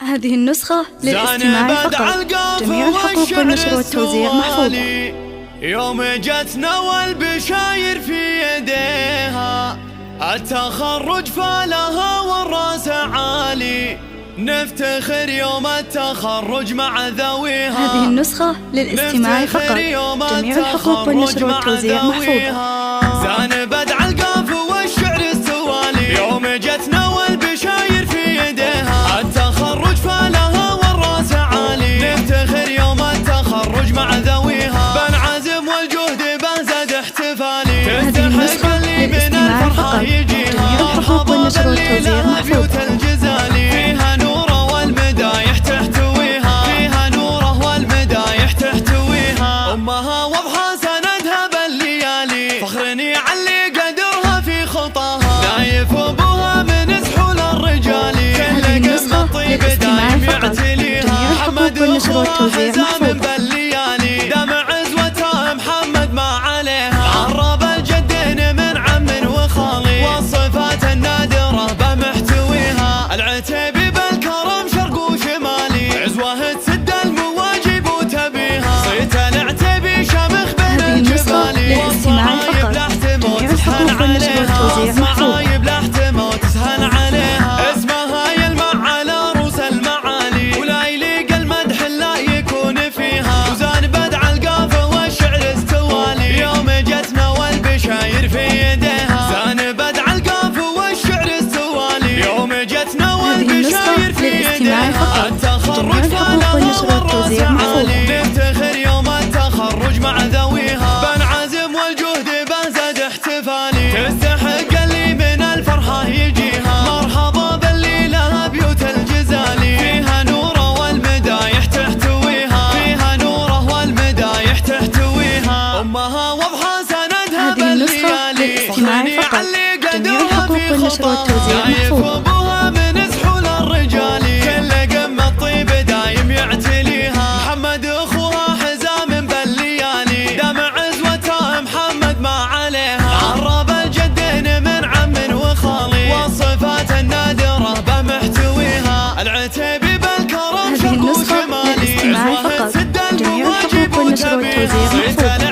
هذه النسخة للاستماع فقط. جميع الحقوق والنشر والتوزيع محفوظة. يوم جتنا والبشاير في يديها، التخرج فالها والراس عالي، نفتخر يوم التخرج مع ذويها. هذه النسخة للاستماع فقط. جميع الحقوق والنشر والتوزيع محفوظة. زان بدع القاف والشعر السوالي، يوم جتنا والبشاير في يديها، التخرج فالها والراس عالي، نفتخر يوم التخرج مع ذويها، بنعزم والجهد بنزد احتفالي، تستحق اللي من الفرحة يجيها. جميع الحقوق والنشر والتوزيع محفوظة. الجزالي فيها نوره والمدايح تحتويها، فيها نوره والمدايح تحتويها، امها واضحه سندها بالليالي، فخرني علي قدرها في خطاها، نايف ابوها من سحول الرجال، كل قمه طيب دايم يعتليها. جميع الحقوق والنشر والتوزيع محفوظة. بالليالي دمع عزوتها محمد ما عليها، عرب الجدين من عم وخالي، والصفات النادره بمحتويها، العتيبي بالكرم شرق وشمالي، عزوه تسد المواجب وتبيها، صيت العتيبي شامخ بين الجبال، والصعايب لحتم وتسهل عليها، صعايب لحتم وتسهل عليها، اسمها يلمع على روس المعالي، ولا يليق المدح لا يكون فيها، وزان بدع القاف والشعر استوالي، يوم جتنا والبشاير في يديها، زان بدع القاف والشعر استوالي، يوم جتنا والبشاير في يديها، التخرج فالها والراس عالي، نفتخر يوم التخرج مع ذويها، بنعزم والجهد بنزد احتفالي، تستحق اللي من الفرحة يجيها، مرحبا باللي لها بيوت الجزالي، فيها نوره والمدايح تحتويها، فيها نوره والمدايح تحتويها، امها واضحه سندها بالليالي، فخرني علي قدرها في خطاها، نايف ابوها من سحول الرجال، كل قمه طيب دايم يعتليها، محمد اخوها حزام بالليالي، دمع عزوتها محمد ما عليها، عرب الجدين من عم وخالي، والصفات النادره بمحتويها، العتيبي بالكرم شرق وشمالي، عزوه تسد المواجب وتبيها،